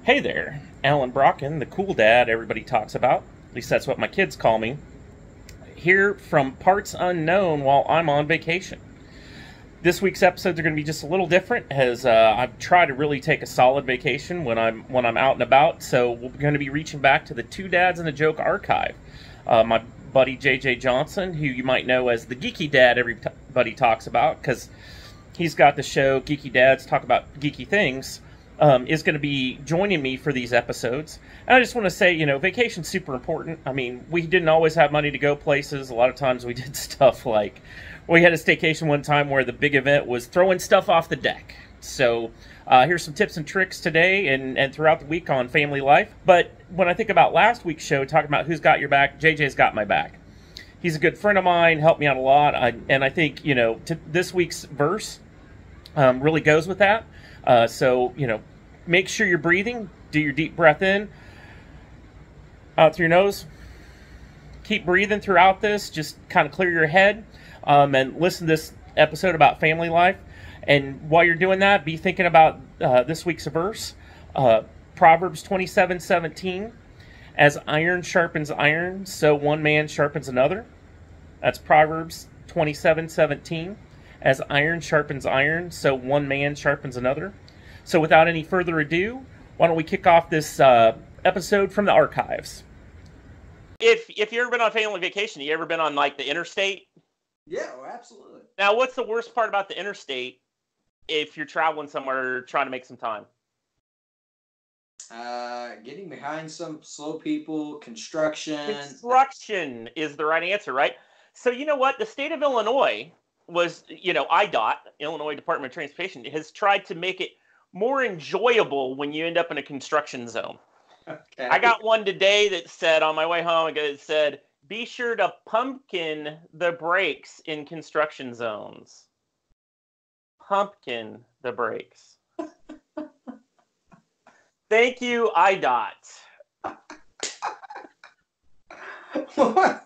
Hey there, Alan Brocken, the cool dad everybody talks about. At least that's what my kids call me. Here from parts unknown while I'm on vacation. This week's episodes are going to be just a little different, as I've tried to really take a solid vacation when I'm out and about. So we're going to be reaching back to the Two Dads and a Joke archive. My buddy JJ Johnson, who you might know as the geeky dad everybody talks about, because he's got the show Geeky Dads Talk About Geeky Things, is going to be joining me for these episodes. And I just want to say, vacation's super important. I mean, we didn't always have money to go places. A lot of times we did stuff like, we had a staycation one time where the big event was throwing stuff off the deck. So here's some tips and tricks today and throughout the week on family life. But when I think about last week's show, talking about who's got your back, JJ's got my back. He's a good friend of mine, helped me out a lot. And I think, this week's verse really goes with that. So, make sure you're breathing. Do your deep breath in, out through your nose. Keep breathing throughout this. Just kind of clear your head and listen to this episode about family life. And while you're doing that, be thinking about this week's verse. Proverbs 27:17. As iron sharpens iron, so one man sharpens another. That's Proverbs 27:17. As iron sharpens iron, so one man sharpens another. So without any further ado, why don't we kick off this episode from the archives? If you've ever been on family vacation, you ever been on like the interstate? Yeah, oh, absolutely. Now, what's the worst part about the interstate if you're traveling somewhere trying to make some time? Getting behind some slow people, construction. Construction is the right answer, right? So you know what? The state of Illinois was, IDOT, Illinois Department of Transportation, has tried to make it more enjoyable when you end up in a construction zone. Okay. I got one today that said, on my way home, it said, be sure to pumpkin the brakes in construction zones. Pumpkin the brakes. Thank you, IDOT. What?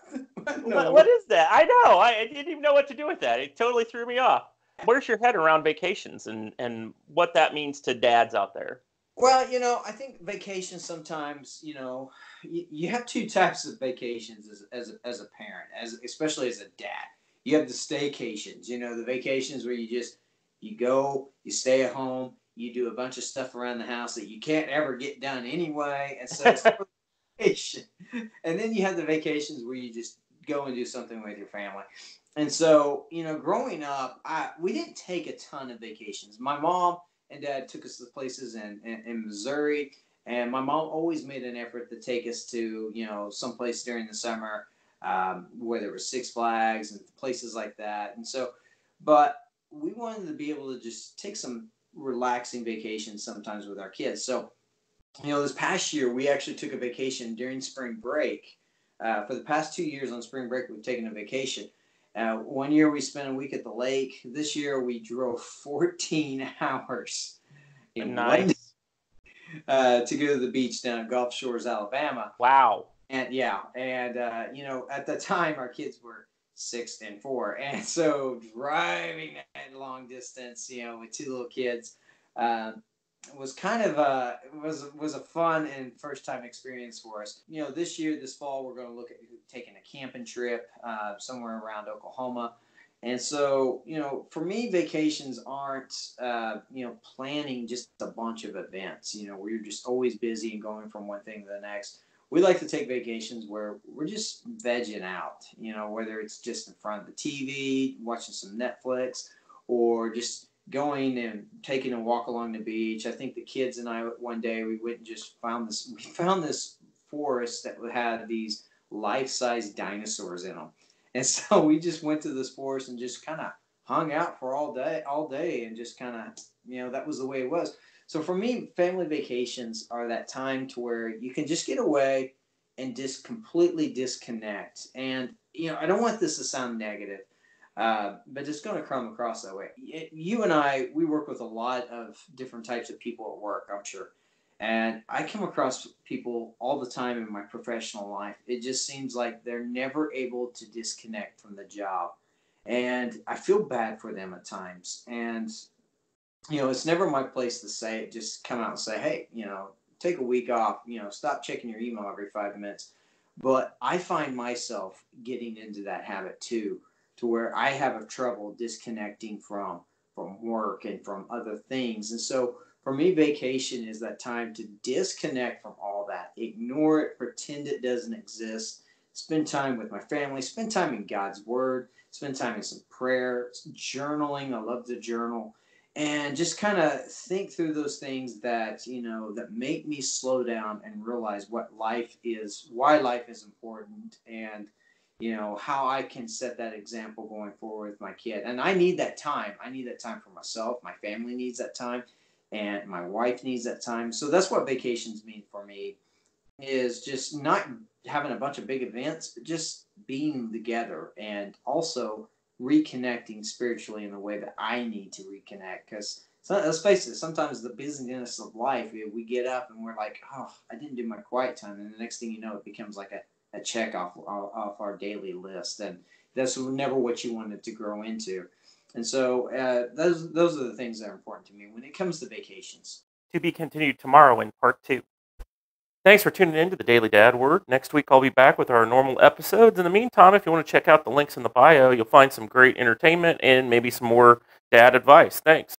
No. What is that? I know. I didn't even know what to do with that. It totally threw me off. Where's your head around vacations and what that means to dads out there? Well, I think vacations sometimes, you have two types of vacations as a parent, especially as a dad. You have the staycations, the vacations where you go, you stay at home, you do a bunch of stuff around the house that you can't ever get done anyway, and so it's a vacation. And then you have the vacations where you just go and do something with your family. And so, growing up, we didn't take a ton of vacations. My mom and dad took us to places in Missouri, and my mom always made an effort to take us to, someplace during the summer, whether it was Six Flags and places like that. And so, but we wanted to be able to just take some relaxing vacations sometimes with our kids. So, this past year, we actually took a vacation during spring break. For the past 2 years on spring break, we've taken a vacation. One year we spent a week at the lake. This year we drove 14 hours in Nice. to go to the beach down at Gulf Shores, Alabama. Wow. And at the time our kids were 6 and 4, and so driving that long distance, with two little kids, was kind of was a fun and first time experience for us. This fall, we're going to look at taking a camping trip somewhere around Oklahoma. And so, for me, vacations aren't, planning just a bunch of events, where you're just always busy and going from one thing to the next. We like to take vacations where we're just vegging out, whether it's just in front of the TV, watching some Netflix, or just going and taking a walk along the beach. I think the kids and I, one day, we went and just found this forest that had these life-size dinosaurs in them. And so we just went to this forest and just kind of hung out for all day, and just kind of, that was the way it was. So for me, family vacations are that time to where you can just get away and just completely disconnect. And, I don't want this to sound negative, but it's going to come across that way. You and I, we work with a lot of different types of people at work, I'm sure. And I come across people all the time in my professional life. It just seems like they're never able to disconnect from the job. And I feel bad for them at times. And, it's never my place to say it, just come out and say, hey, take a week off, stop checking your email every 5 minutes. But I find myself getting into that habit too, to where I have a trouble disconnecting from work and from other things. And so for me, vacation is that time to disconnect from all that, ignore it, pretend it doesn't exist, spend time with my family, spend time in God's Word, spend time in some prayer, journaling. I love to journal, and just kind of think through those things that that make me slow down and realize what life is, why life is important, and how I can set that example going forward with my kid. And I need that time. I need that time for myself. My family needs that time, and my wife needs that time. So that's what vacations mean for me, is just not having a bunch of big events, but just being together, and also reconnecting spiritually in the way that I need to reconnect. Because let's face it, sometimes the busyness of life, we get up and we're like, oh, I didn't do my quiet time. And the next thing you know, it becomes like a check off our daily list. And that's never what you wanted to grow into. And so those are the things that are important to me when it comes to vacations. To be continued tomorrow in part 2. Thanks for tuning in to the Daily Dad Word. Next week I'll be back with our normal episodes. In the meantime, if you want to check out the links in the bio, you'll find some great entertainment and maybe some more dad advice. Thanks.